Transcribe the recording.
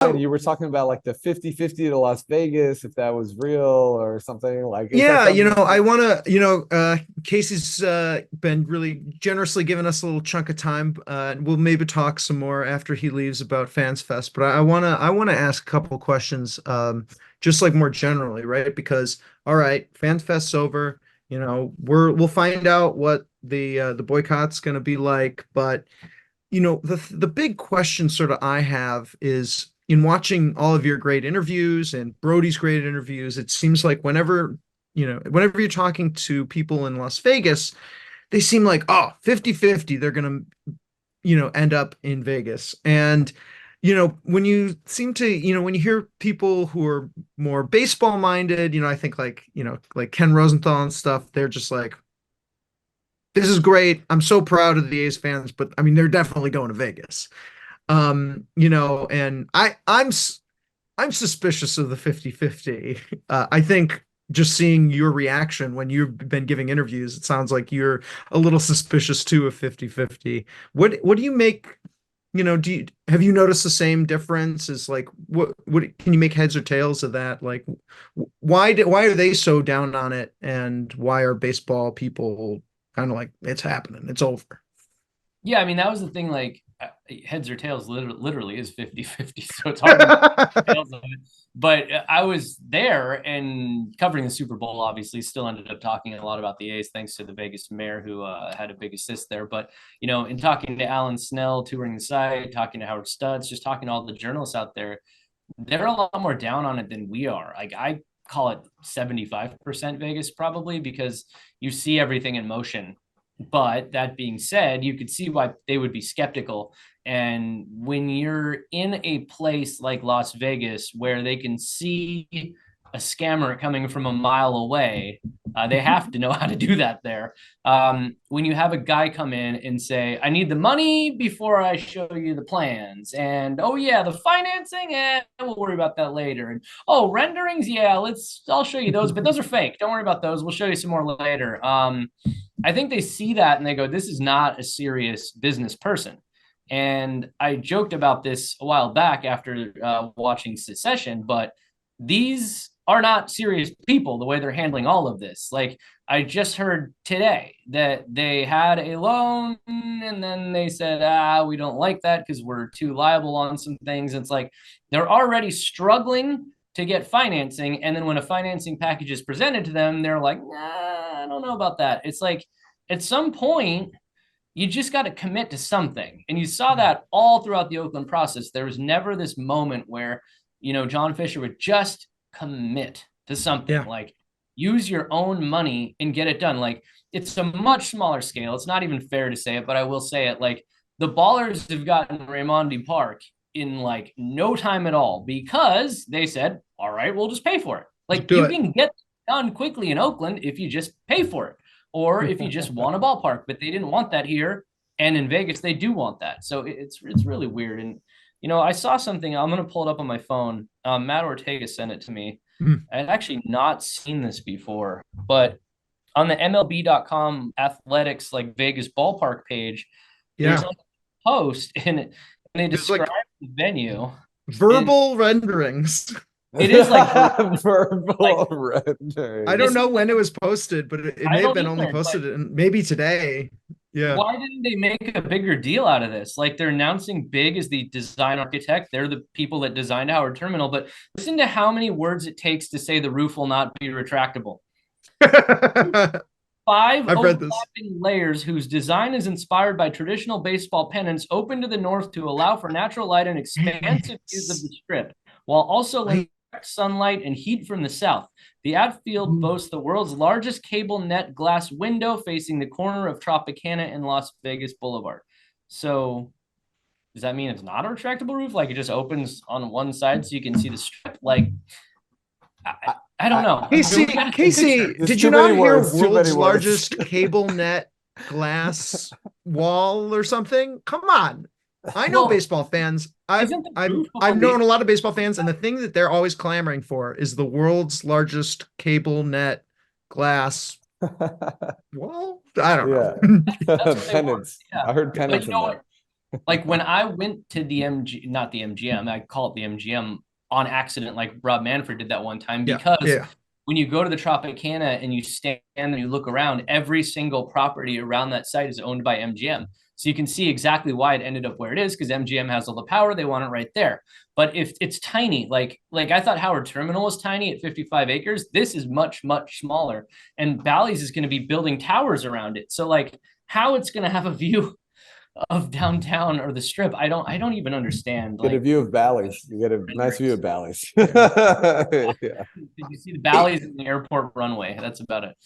You were talking about like the 50-50 to Las Vegas, if that was real or something. Like, is that Yeah, something I want to, Casey's been really generously giving us a little chunk of time. We'll maybe talk some more after he leaves about Fans Fest, but I want to ask a couple of questions, just like more generally, right? Because all right, Fans Fest's over. We'll find out what the boycott's going to be like, but the big question sort of I have is in watching all of your great interviews and Brody's great interviews, it seems like whenever you're talking to people in Las Vegas, they seem like, oh, 50-50, they're going to, end up in Vegas. And, when you seem to, when you hear people who are more baseball minded, I think like Ken Rosenthal and stuff, they're just like, this is great. I'm so proud of the A's fans, but I mean, they're definitely going to Vegas. And I'm suspicious of the 50-50. I think just seeing your reaction when you've been giving interviews, it sounds like you're a little suspicious too of 50-50. What do you make, have you noticed the same difference? Is like what can you make heads or tails of that? Like why are they so down on it and why are baseball people kind of like it's happening, it's over? Yeah, I mean, that was the thing. Like, heads or tails literally is 50-50. So it's hard to tails of it. But I was there and covering the Super Bowl, obviously, still ended up talking a lot about the A's, thanks to the Vegas mayor who had a big assist there. But, in talking to Alan Snell, touring the site, talking to Howard Stutz, just talking to all the journalists out there, they're a lot more down on it than we are. Like, I call it 75% Vegas probably because you see everything in motion. But that being said, you could see why they would be skeptical. And when you're in a place like Las Vegas where they can see a scammer coming from a mile away, they have to know how to do that there. When you have a guy come in and say, I need the money before I show you the plans. And oh, yeah, the financing, we'll worry about that later. And oh, renderings, yeah, I'll show you those, but those are fake. Don't worry about those. We'll show you some more later. I think they see that and they go, this is not a serious business person. And I joked about this a while back after watching Secession, but these are not serious people the way they're handling all of this. Like, I just heard today that they had a loan and then they said, we don't like that because we're too liable on some things. It's like they're already struggling to get financing. And then when a financing package is presented to them, they're like, nah, I don't know about that. It's like at some point, you just got to commit to something. And you saw that all throughout the Oakland process. There was never this moment where, John Fisher would just commit to something Yeah. like use your own money and get it done. Like, it's a much smaller scale. It's not even fair to say it, but I will say it. Like, the Ballers have gotten Raimondi Park in like no time at all because they said, all right, we'll just pay for it. Just Like, do you it. can get done quickly in Oakland if you just pay for it or if you just want a ballpark, but they didn't want that here. And in Vegas, they do want that. So it's really weird. And, I saw something, I'm going to pull it up on my phone. Matt Ortega sent it to me. Mm. I had actually not seen this before, but on the MLB.com athletics, like Vegas ballpark page, there's Yeah. like a post and they There's describe like the venue. And verbal renderings. it is like, like verbal I rendering. don't this is know like, when it was posted, but it I may have don't been only either, but posted in, maybe today. Yeah. why didn't they make a bigger deal out of this? Like, they're announcing Big as the design architect. They're the people that designed Howard Terminal, but listen to how many words it takes to say the roof will not be retractable. Five I've read this. overlapping layers whose design is inspired by traditional baseball pennants open to the north to allow for natural light and expansive views of the Yes. strip, while also letting I, direct sunlight and heat from the south. The outfield ooh. boasts the world's largest cable net glass window facing the corner of Tropicana and Las Vegas Boulevard. So does that mean it's not a retractable roof? Like, it just opens on one side so you can see the strip? Like, I, I, I don't I, know. Casey, there's did you too many not hear words. Too many world's words. largest cable net glass wall or something? Come on. I know Well, baseball fans. I've isn't the I've roof of a I've known a baseball? lot of baseball fans, and the thing that they're always clamoring for is the world's largest cable net glass wall. I don't Yeah. know. That's what they want. Penance. Yeah. I heard But penance you in know there. what? Like when I went to the not the MGM, I call it the MGM on accident, like Rob Manfred did that one time, Yeah, because yeah. when you go to the Tropicana and you stand and you look around, every single property around that site is owned by MGM. So you can see exactly why it ended up where it is, because MGM has all the power. They want it right there. But if it's tiny, like I thought Howard Terminal was tiny at 55 acres, this is much, much smaller. And Bally's is going to be building towers around it. So like how it's going to have a view of downtown or the strip, I don't even understand. Get a Like, view of Bally's. You get a nice view of Bally's. Yeah. did you see the Bally's in the airport runway? That's about it.